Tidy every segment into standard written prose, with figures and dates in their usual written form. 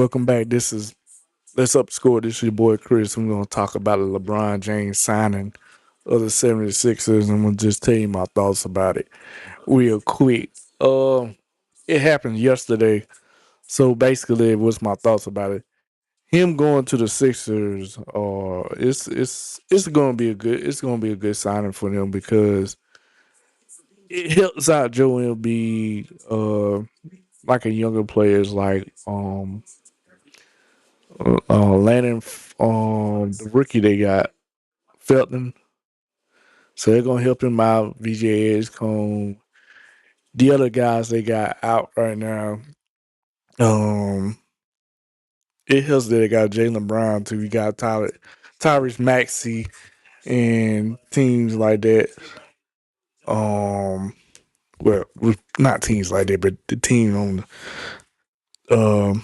Welcome back. This is Let's Up Score. This is your boy Chris. I'm going to talk about the LeBron James signing of the 76ers. And I'm going to just tell you my thoughts about it real quick. It happened yesterday. So basically, what's my thoughts about it? Him going to the Sixers, it's gonna be a good signing for them because it helps out Joel Embiid, like a younger players like Landon, the rookie they got, Felton. So they're gonna help him out. VJ Edgecombe, the other guys they got out right now. Um, it helps that they got Jaylen Brown too. You got Tyrese Maxey, and teams like that. Um, well, not teams like that, but the team on um,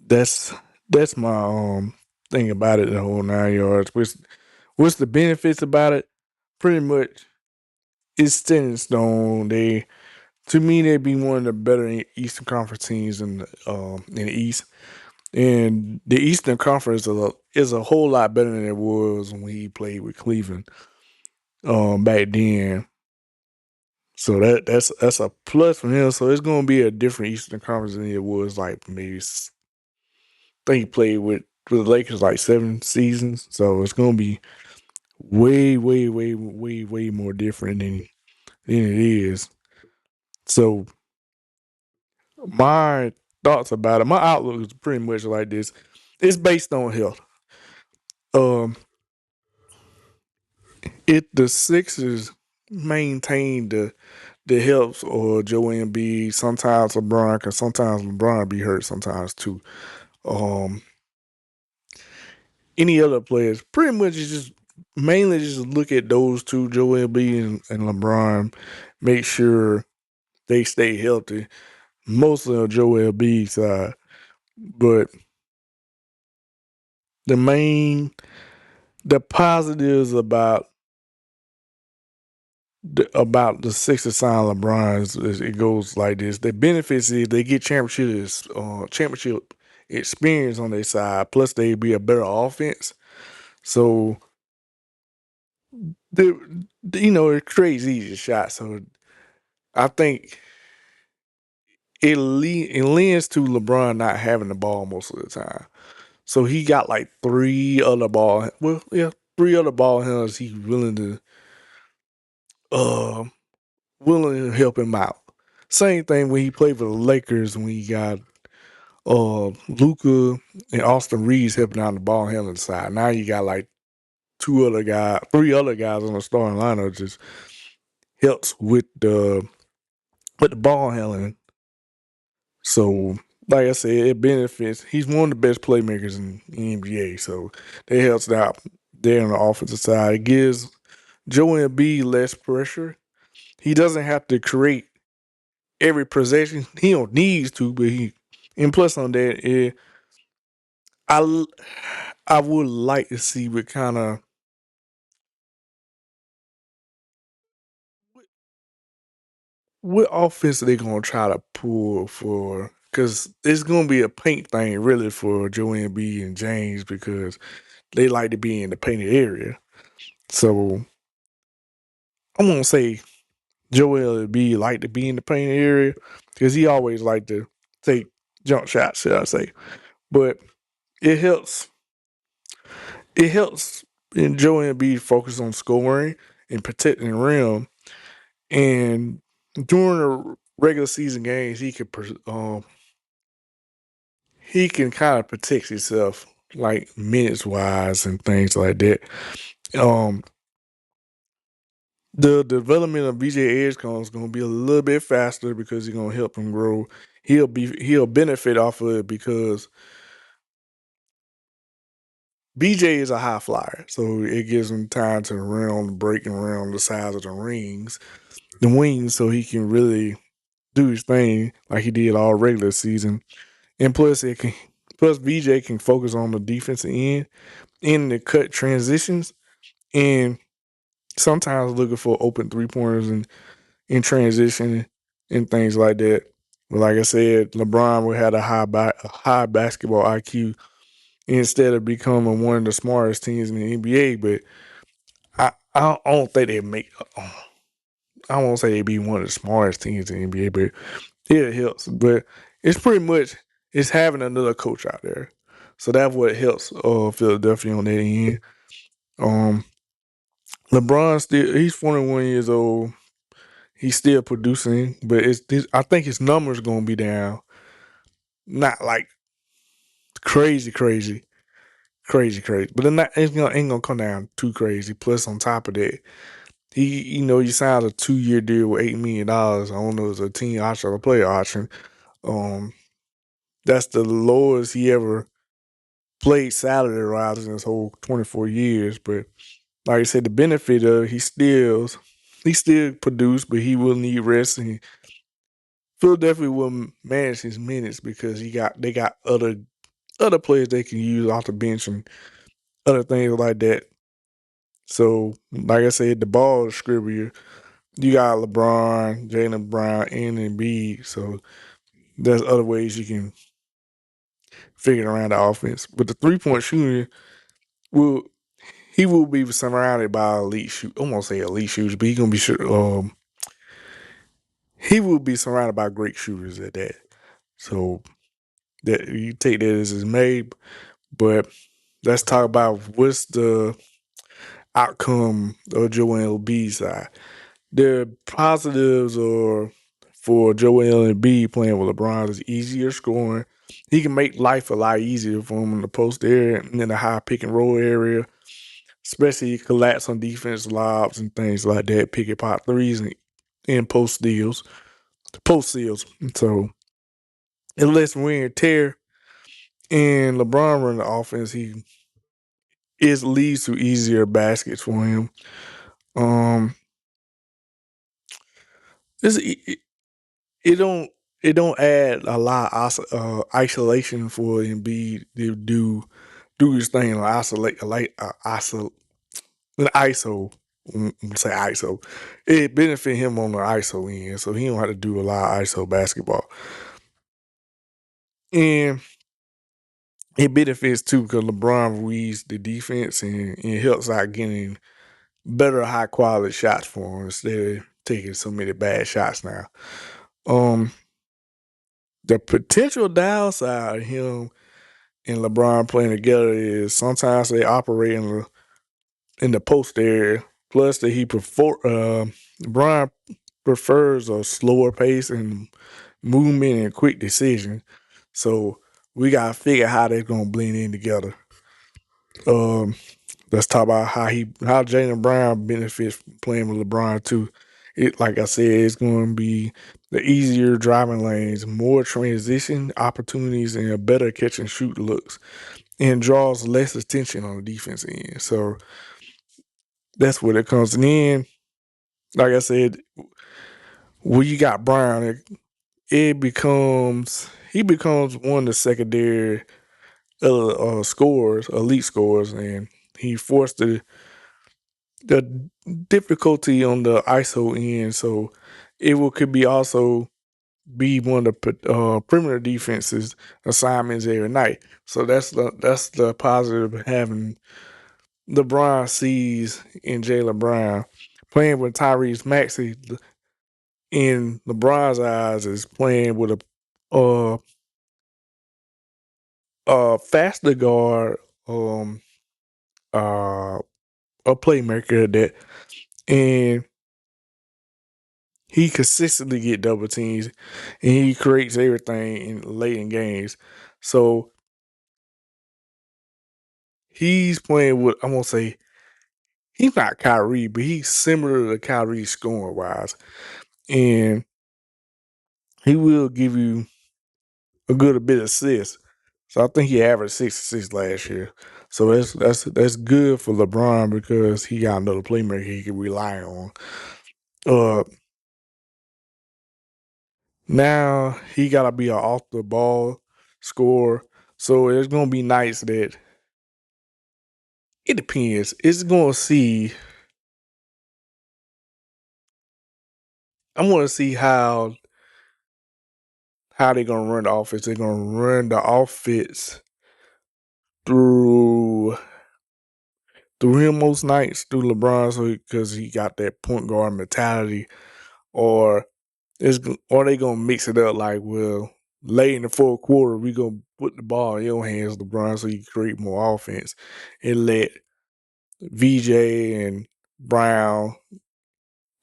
that's that's my thing about it. The whole 9 yards. What's the benefits about it? Pretty much it's set in stone. They To me they'd be one of the better Eastern Conference teams in the East. And the Eastern Conference is a whole lot better than it was when he played with Cleveland back then. So that's a plus for him. So it's gonna be a different Eastern Conference than it was like maybe I think he played with the Lakers like 7 seasons. So it's gonna be way, way, way, way, way more different than it is. So my thoughts about it, my outlook is pretty much like this. It's based on health. Um, if the Sixers maintain the health or Joel Embiid, sometimes LeBron, because sometimes LeBron be hurt sometimes too. Um, any other players, pretty much is just mainly just look at those two, Joel Embiid and LeBron, make sure they stay healthy. Mostly on Joel Embiid's side, but the main the positives about the Sixers sign LeBron is it goes like this. The benefits is they get championship experience on their side. Plus, they be a better offense. So it creates easier shots. So I think it lends to LeBron not having the ball most of the time. So he got like three other ball handlers he's uh willing to help him out. Same thing when he played for the Lakers when he got Luca and Austin Reeves helping out on the ball handling side. Now you got like three other guys on the starting lineup just helps with the ball handling. So like I said, it benefits. He's one of the best playmakers in NBA. So that helps out there on the offensive side. It gives Joel Embiid less pressure. He doesn't have to create every possession. He don't need to, but he and plus on that, I I would like to see what offense are they gonna try to pull for, because it's gonna be a paint thing really for Joel Embiid and James because they like to be in the painted area. So I'm gonna say Joel Embiid like to be in the painted area because he always like to take jump shots, should I say? But it helps it helps in Joel Embiid focus on scoring and protecting the rim. And during the regular season games, he can kind of protect himself like minutes wise and things like that. Um, the development of VJ Edgecombe is going to be a little bit faster because he's going to help him grow. He'll benefit off of it because BJ is a high flyer, so it gives him time to run, break and run the size of the wings, so he can really do his thing like he did all regular season. And plus VJ can focus on the defensive end in the cut transitions and sometimes looking for open 3 pointers and in transition and things like that. But like I said, LeBron would have a high basketball IQ instead of becoming one of the smartest teams in the NBA. But I don't think they make. I won't say they be one of the smartest teams in the NBA, but it helps. But it's pretty much it's having another coach out there, so that's what helps Philadelphia on that end. Um, LeBron he's 41 years old. He's still producing, but I think his numbers gonna be down. Not like crazy, crazy. But then ain't gonna come down too crazy. Plus, on top of that, you signed a 2-year deal with $8 million. I don't know, it's a team option or a player option. Um, that's the lowest he ever played salary wise in his whole 24 years. But like I said, the benefit of he still produced, but he will need rest, and Philadelphia will manage his minutes because they got other players they can use off the bench and other things like that. So, like I said, the ball distributor, you got LeBron, Jaylen Brown, and Embiid. So there's other ways you can figure around the offense. But the 3-point shooter will he will be surrounded by elite shoot. I won't say elite shooters, but he will be surrounded by great shooters at that. So that you take that as is made. But let's talk about what's the outcome of Joel Embiid side. The positives are for Joel Embiid playing with LeBron is easier scoring. He can make life a lot easier for him in the post area and in the high pick and roll area, especially collapse on defense lobs and things like that, pick and pop threes and post steals. So it lets wear and tear. And LeBron running the offense, it leads to easier baskets for him. Um, this it don't it don't add a lot of isolation for Embiid to do his thing like ISO. Say ISO. It benefit him on the ISO end, so he don't have to do a lot of ISO basketball, and it benefits too because LeBron reads the defense and it helps out getting better high quality shots for him instead of taking so many bad shots now. Um, the potential downside of him and LeBron playing together is sometimes they operate in the post area. Plus, that LeBron prefers a slower pace and movement and quick decision. So we gotta figure how they're gonna blend in together. Um, let's talk about how Jaylen Brown benefits from playing with LeBron too. It like I said, it's going to be the easier driving lanes, more transition opportunities, and a better catch and shoot looks, and draws less attention on the defense end. So that's what it comes in. Like I said, when you got Brown, it becomes he becomes one of the secondary scorers, elite scorers, and he forced the difficulty on the ISO end. So could be also be one of the perimeter defenses assignments every night. So that's the positive of having LeBron sees in Jaylen Brown playing with Tyrese Maxey in LeBron's eyes is playing with uh faster guard, um uh a playmaker that and he consistently get double teams and he creates everything in late in games. So he's playing with I'm gonna say he's not Kyrie, but he's similar to Kyrie scoring wise. And he will give you a good bit of assists. So I think he averaged 66 last year. So that's good for LeBron because he got another playmaker he can rely on. Uh Now he gotta be an off the ball scorer. So it's gonna be nice that it depends. It's gonna see I'm gonna see how how they gonna run the offense. They're gonna run the offense through him most nights through LeBron, so because he got that point guard mentality, or they gonna mix it up like, well, late in the fourth quarter we gonna put the ball in your hands, LeBron, so you create more offense and let VJ and Brown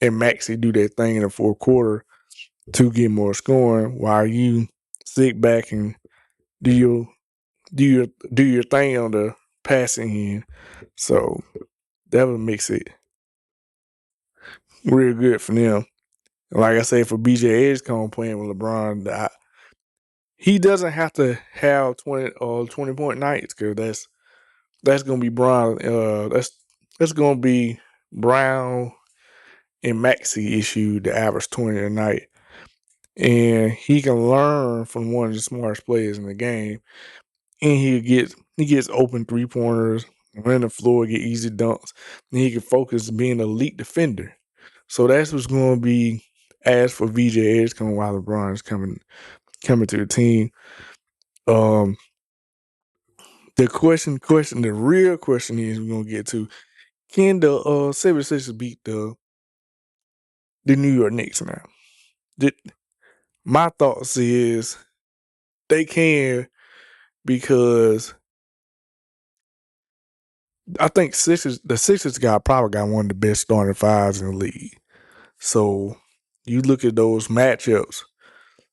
and Maxey do their thing in the fourth quarter to get more scoring, while you sit back and do your do your thing on the passing end. So that would makes it real good for them. Like I say, for VJ Edgecombe playing with LeBron, he doesn't have to have 20 point nights, because that's gonna be Brown. That's gonna be Brown and Maxey issue to average 20 a night, and he can learn from one of the smartest players in the game, and he gets open 3 pointers, run the floor, get easy dunks, and he can focus being an elite defender. So that's what's going to be asked for VJ Edgecombe while LeBron is coming to the team. The real question is, we're gonna get to, can the 76ers beat the New York Knicks now? My thoughts is they can, because I think the Sixers probably got one of the best starting fives in the league. So you look at those matchups,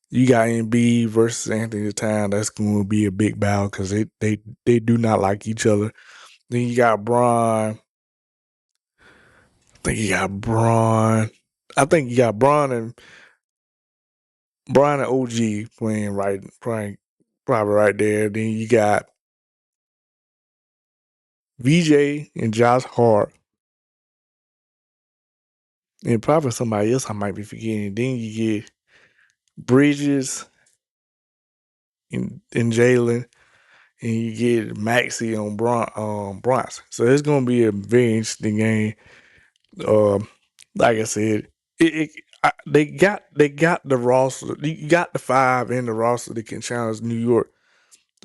you got Embiid versus Anthony Town. That's going to be a big battle, because they do not like each other. Then you got Bron. I think you got Bron. I think you got Bron and OG playing probably right there. Then you got VJ and Josh Hart, and probably somebody else I might be forgetting. Then you get Bridges and Jaylen, and you get Maxey on Bronson. So it's gonna be a very interesting game. Like I said, they got the roster. You got the five in the roster that can challenge New York,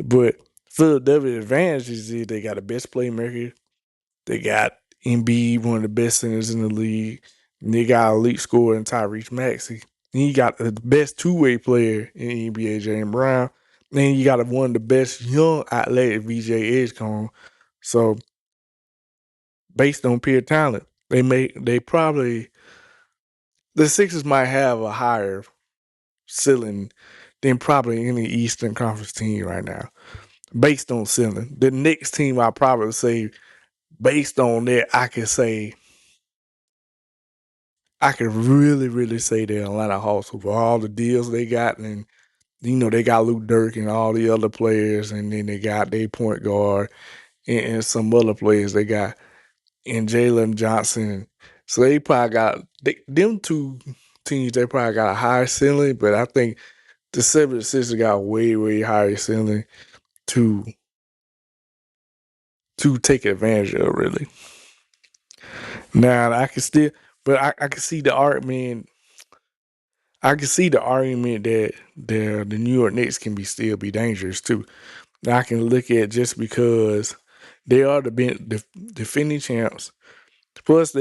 but Philadelphia advantage is they got the best playmaker. They got Embiid, one of the best centers in the league. And they got elite scorer in Tyrese Maxey. And you got the best two-way player in the NBA, Jaylen Brown. And you got one of the best young athletic, VJ Edgecombe. So based on pure talent, the Sixers might have a higher ceiling than probably any Eastern Conference team right now, based on ceiling. The next team, I probably say, based on that, I could really, really say the Atlanta Hawks, with all the deals they got, and they got Luke Dirk and all the other players, and then they got their point guard and some other players they got, and Jalen Johnson. So they probably got them two teams. They probably got a higher ceiling, but I think the 76ers got way, way higher ceiling to take advantage of, really. Now I can still, but I can see the argument. I can see the argument that the New York Knicks can still be dangerous too. Now I can look at, just because they are the defending champs. Plus,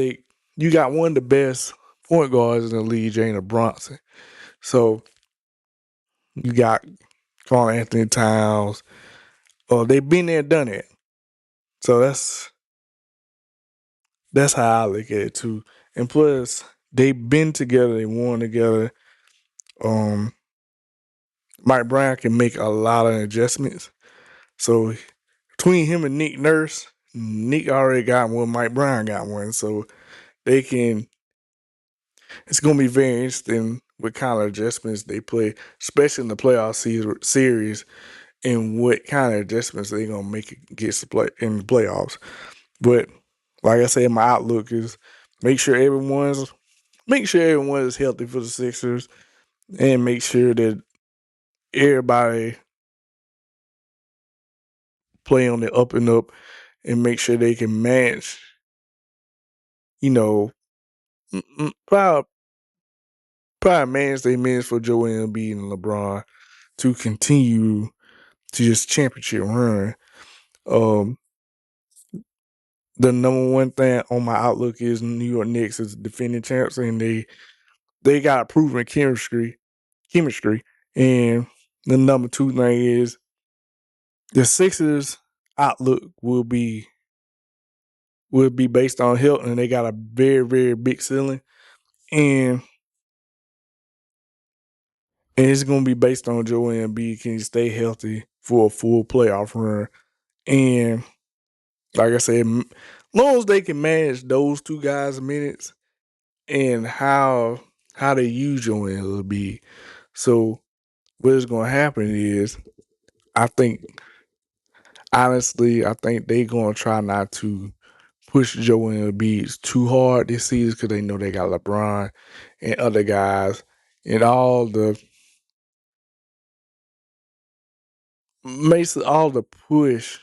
you got one of the best point guards in the league, Jalen Brunson. So you got Carl Anthony Towns. Oh, they've been there, done it. So that's how I look at it too. And plus, they've been together, they won together. Mike Brown can make a lot of adjustments. So between him and Nick Nurse, Nick already got one, Mike Brown got one. So they can. It's going to be very interesting what kind of adjustments they play, especially in the playoff series, and what kind of adjustments they're going to make against the play in the playoffs. But like I said, my outlook is make sure everyone is healthy for the Sixers, and make sure that everybody play on the up and up, and make sure they can match. Probably manage their minutes for Joel Embiid and LeBron. to continue to this championship run. Um, the number one thing on my outlook is New York Knicks is defending champs, and they got proven chemistry. And the number two thing is the Sixers' outlook will be based on health, and they got a very, very big ceiling. And it's going to be based on Joel Embiid. Can he stay healthy for a full playoff run? And like I said, as long as they can manage those two guys' minutes and how they use Joel Embiid. So what is going to happen is, I think, honestly, I think they're going to try not to push Joel Embiid too hard this season because they know they got LeBron and other guys and all the push.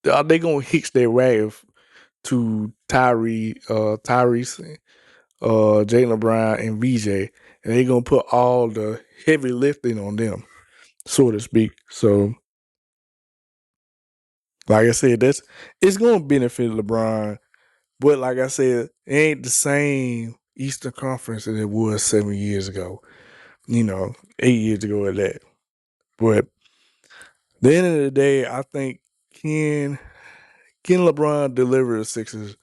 They gonna hitch their wagon to Tyrese, Jaylen Brown, and VJ, and they gonna put all the heavy lifting on them, so to speak. So, like I said, it's gonna benefit LeBron, but like I said, it ain't the same Eastern Conference as it was 7 years ago. 8 years ago at that. But at the end of the day, I think can LeBron deliver the Sixers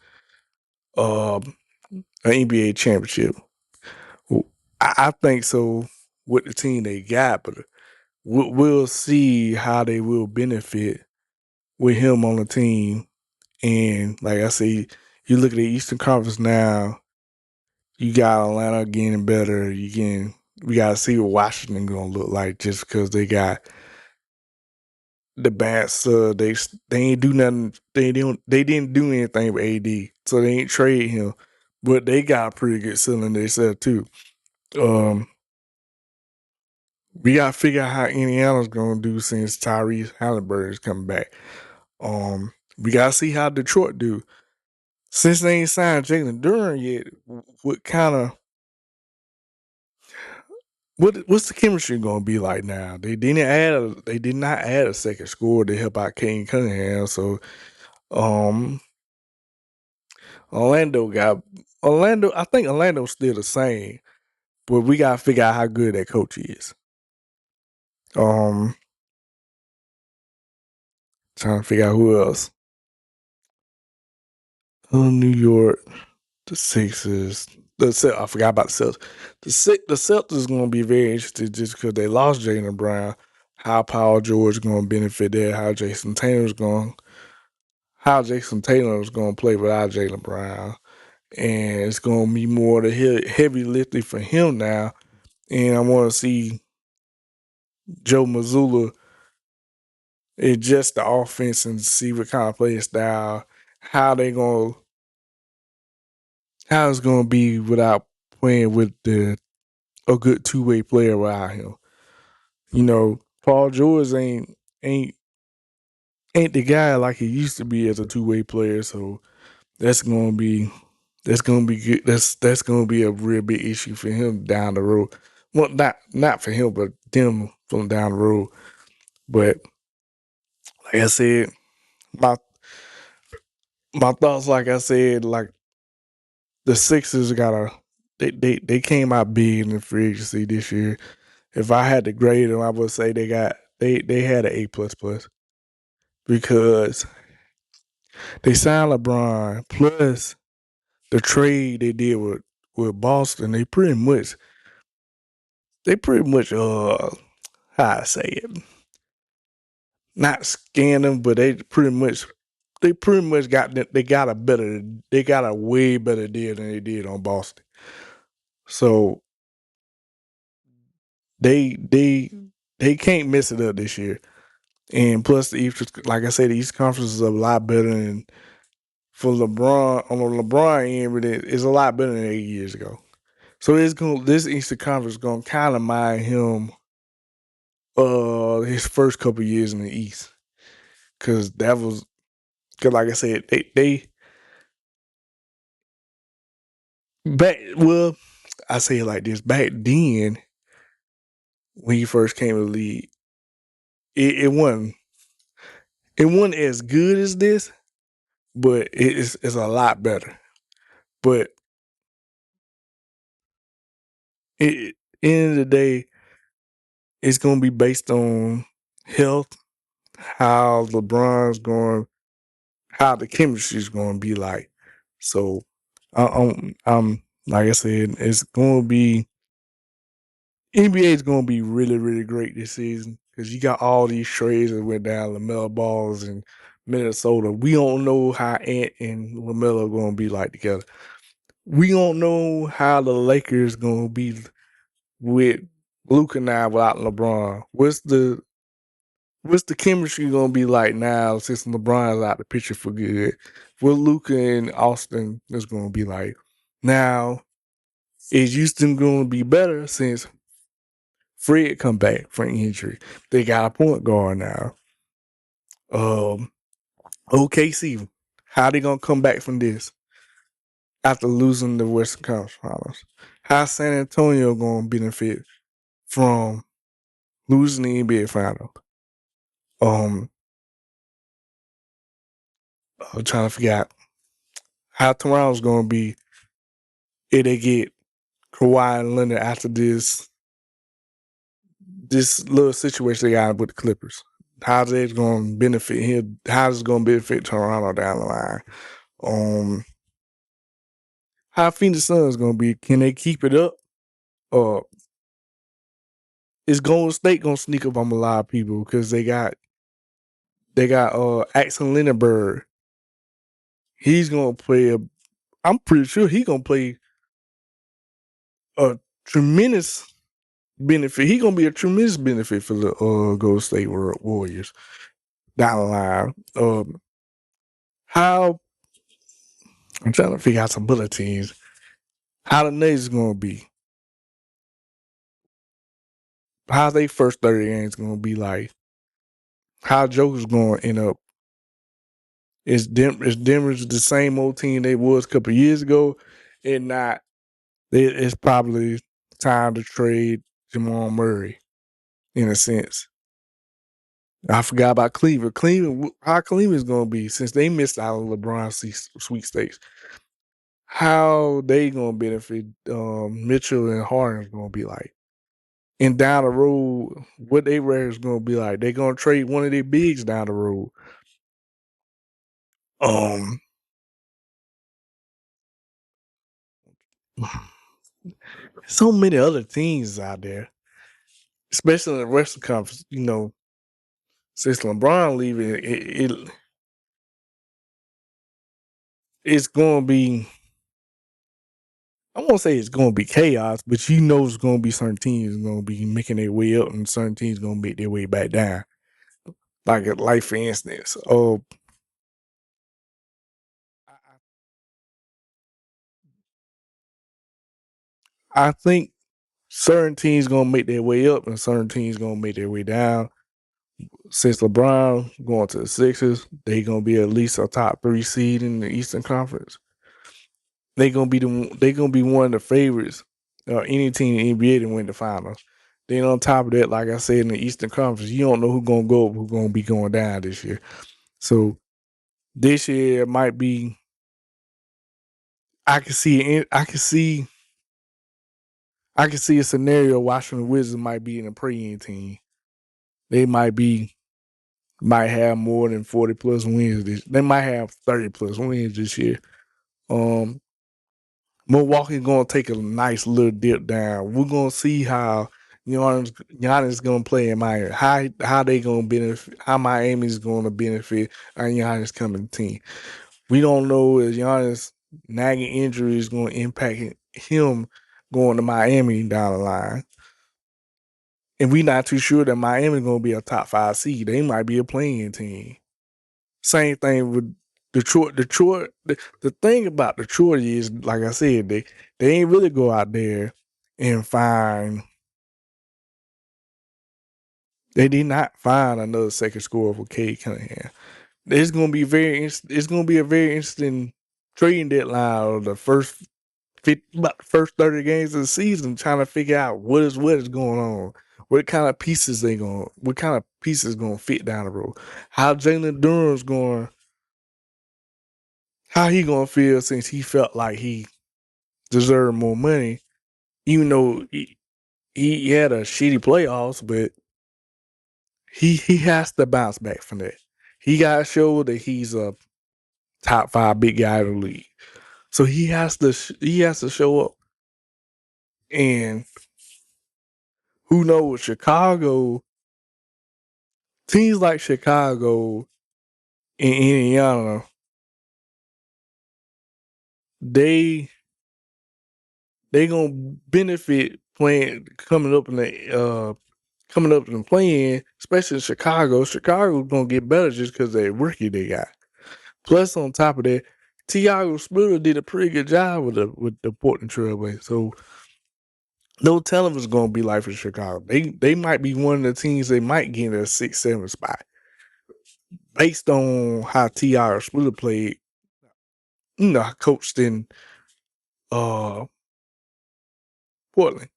an NBA championship? Well, I think so with the team they got, but we'll see how they will benefit with him on the team. And like I say, you look at the Eastern Conference now, you got Atlanta getting better. We got to see what Washington going to look like just because they got the bats. They ain't do nothing. They didn't do anything with AD, so they ain't trade him. But they got a pretty good ceiling themselves too. Um, we gotta figure out how Indiana's gonna do since Tyrese Halliburton is coming back. We gotta see how Detroit do. Since they ain't signed Jalen Duran yet, what kind of what's the chemistry gonna be like now? They did not add a second scorer to help out Kane Cunningham. So um I think Orlando's still the same, but we gotta figure out how good that coach is. Trying to figure out who else. New York, the Sixers. I forgot about the Celtics. The Celtics is going to be very interested just because they lost Jaylen Brown. How Paul George going to benefit there? How Jason Taylor is going to play without Jaylen Brown, and it's going to be more the heavy lifting for him now. And I want to see Joe Mazzulla adjust the offense and see what kind of play style, how it's going to be without playing with a good two-way player without him. Paul George ain't the guy like he used to be as a two-way player. So that's gonna be good. That's gonna be a real big issue for him down the road. Well, not for him, but them from down the road. But like I said, my thoughts, like I said, like the Sixers they came out big in the free agency this year. If I had to grade them, I would say they had an A++ because they signed LeBron plus the trade they did with Boston. They pretty much how I say it, not scanned them, but they pretty much got a way better deal than they did on Boston. So they can't mess it up this year. And plus the East, like I said, the East Conference is a lot better than for LeBron on the LeBron end, but it's a lot better than 8 years ago. So this Eastern Conference gonna kind of mind him his first couple years in the East. Cause like I said, they back well, I say it like this, back then when he first came to the league. It wasn't as good as this, but it's a lot better. But end of the day, it's gonna be based on health, how LeBron's going, how the chemistry's gonna be like. So, like I said, it's gonna be NBA is gonna be really, really great this season because you got all these trades that went down, LaMelo Balls and Minnesota. We don't know how Ant and LaMelo are gonna be like together. We don't know how the Lakers gonna be with Luka now without LeBron. What's the chemistry gonna be like now since LeBron's out the picture for good? What Luka and Austin is gonna be like? Now, is Houston gonna be better since Fred come back from injury? They got a point guard now. OKC, how they gonna come back from this after losing the Western Conference Finals? How San Antonio gonna benefit from losing the NBA Finals? I'm trying to figure out how Toronto's gonna be if they get Kawhi and Leonard after this little situation they got with the Clippers. How's that gonna benefit him? How's it gonna benefit Toronto down the line? How Phoenix Suns gonna be? Can they keep it up? Is Golden State gonna sneak up on a lot of people because they got Axel Lindenberg. He's gonna play I'm pretty sure he's gonna play a tremendous benefit. He's gonna be a tremendous benefit for the Golden State Warriors down the line. How I'm trying to figure out some other teams. How the Nets gonna be? How they first 30 games gonna be like? How Joker's gonna end up? Is Denver's the same old team they was a couple years ago? And not. It's probably time to trade Jamal Murray in a sense. I forgot about Cleveland. How Cleveland's gonna be since they missed out on LeBron sweepstakes. How they gonna benefit? Mitchell and Harden's gonna be like, and down the road, what they is gonna be like? They gonna trade one of their bigs down the road. So many other teams out there, especially in the Western Conference. Since LeBron leaving, it's gonna be. I won't say it's gonna be chaos, but it's gonna be certain teams gonna be making their way up, and certain teams gonna make their way back down. Like for instance, I think certain teams gonna make their way up, and certain teams gonna make their way down. Since LeBron going to the Sixers, they gonna be at least a top 3 seed in the Eastern Conference. They gonna be one of the favorites. Any team in the NBA to win the finals. Then on top of that, like I said, in the Eastern Conference, you don't know who's gonna go up, who's gonna be going down this year. So this year might be. I can see a scenario Washington Wizards might be in a play-in team. They might have more than 40 plus wins. They might have 30 plus wins this year. Milwaukee's gonna take a nice little dip down. We're gonna see how Giannis gonna play in Miami. How they gonna benefit? How Miami's gonna benefit our Giannis coming team? We don't know if Giannis nagging injury is gonna impact him going to Miami down the line. And we're not too sure that Miami's gonna be a top 5 seed. They might be a playing team. Same thing with Detroit. The thing about Detroit is, like I said, they ain't really go out there and find. They did not find another second scorer for Cade Cunningham. It's gonna be a very interesting trading deadline of the about the first 30 games of the season, trying to figure out what is going on what kind of pieces gonna fit down the road? How Jalen Durham's going? How he gonna feel since he felt like he deserved more money, even though he had a shitty playoffs, but he has to bounce back from that. He got to show that he's a top 5 big guy in the league. So he has to show up. And who knows, Chicago, teams like Chicago and Indiana, they gonna benefit playing coming up and playing, especially in Chicago. Chicago's gonna get better just because of that rookie they got. Plus, on top of that, Tiago Splitter did a pretty good job with the Portland Trailblazers. So no telling what's gonna be like for Chicago. They might be one of the teams they might get in a 6-7 spot based on how Tiago Splitter played. Coached in uh Portland.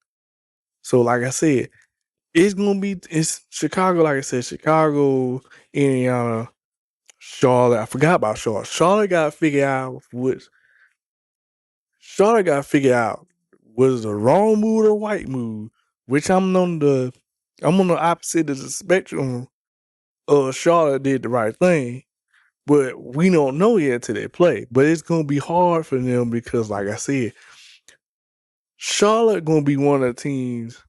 So like I said, it's Chicago. Like I said, Chicago, Indiana, Charlotte. I forgot about Charlotte. Charlotte got to figure out was the wrong move or the right move. Which I'm on the opposite of the spectrum. Charlotte did the right thing, but we don't know yet till they play. But it's gonna be hard for them because, like I said, Charlotte gonna be one of the teams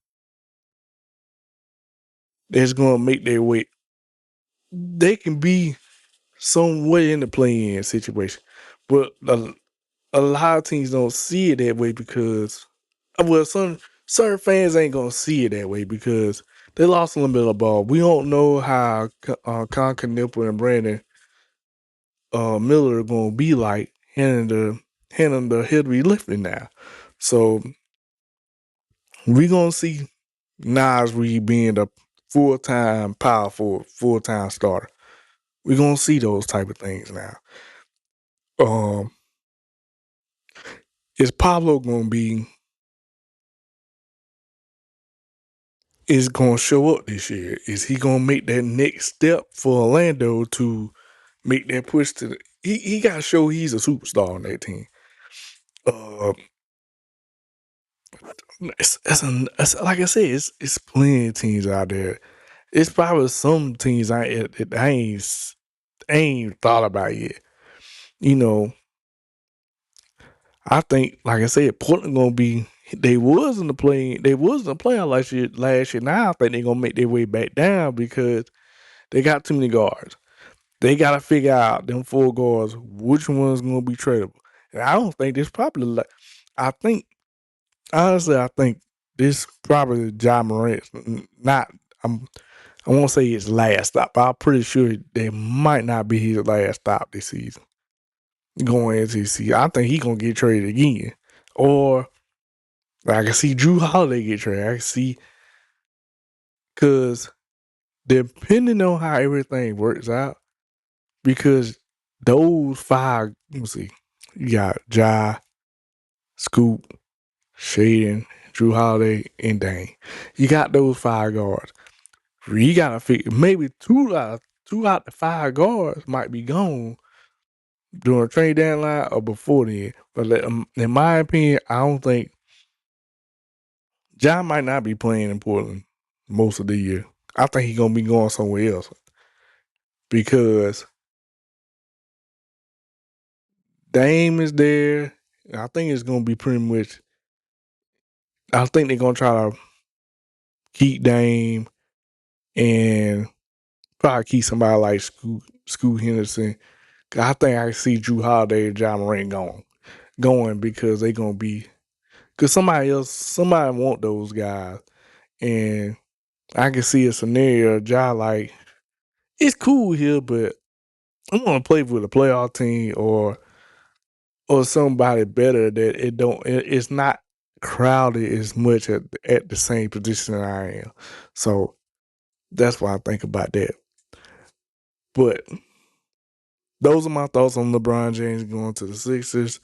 that's gonna make their way. They can be some way in the play-in situation, but a lot of teams don't see it that way because, well, certain fans ain't gonna see it that way because they lost a little bit of the ball. We don't know how Con Knipper and Brandon Miller are gonna be like handling the heavy lifting now. So we gonna see Nas Reed being the full-time power forward, full-time starter. We're gonna see those type of things now. Is Pablo gonna be is gonna show up this year? Is he gonna make that next step for Orlando to make that push to the he gotta show he's a superstar on that team. It's like I said, it's plenty of teams out there. It's probably some teams I ain't thought about yet. I think, like I said, Portland gonna be. They was in the playoff last year. Now I think they're gonna make their way back down because they got too many guards. They gotta figure out them 4 guards which one's gonna be tradable. And I don't think this probably. I think honestly, I think this probably Ja Morant's not. I won't say his last stop, but I'm pretty sure they might not be his last stop this season. Going into the season, I think he's gonna get traded again, or I can see Drew Holiday get traded. I can see because depending on how everything works out, because those 5, let's see, you got Ja, Scoop, Shaden, Drew Holiday, and Dane. You got those 5 guards. You gotta figure maybe two out the 5 guards might be gone during trade deadline or before then. But in my opinion, I don't think John might not be playing in Portland most of the year. I think he's gonna be going somewhere else because Dame is there. I think it's gonna be pretty much. I think they're gonna try to keep Dame and probably keep somebody like Scoot Henderson. I think I see Drew Holiday and John Morant going because they're gonna be because somebody want those guys, and I can see a scenario like it's cool here, but I want to play with a playoff team or somebody better that it's not crowded as much at the same position that I am. So that's why I think about that. But those are my thoughts on LeBron James going to the Sixers.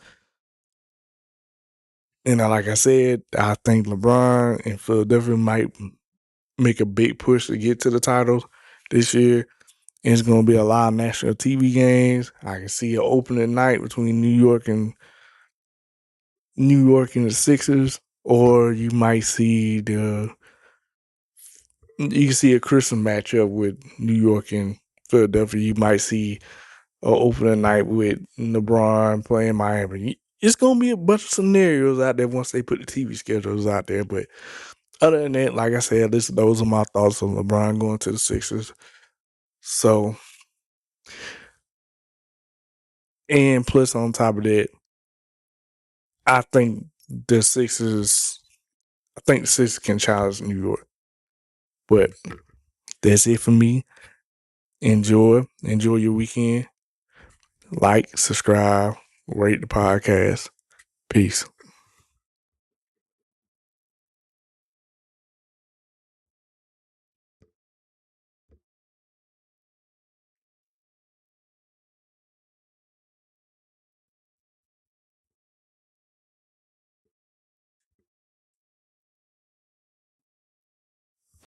And like I said, I think LeBron and Philadelphia make a big push to get to the title this year. And it's going to be a lot of national TV games. I can see an opening night between New York and the Sixers, or you might see you can see a Christmas matchup with New York and Philadelphia. You might see an opening night with LeBron playing Miami. It's going to be a bunch of scenarios out there once they put the TV schedules out there. But other than that, like I said, those are my thoughts on LeBron going to the Sixers. So, and plus on top of that, I think the Sixers can challenge New York. But that's it for me. Enjoy your weekend. Like, subscribe, rate the podcast. Peace.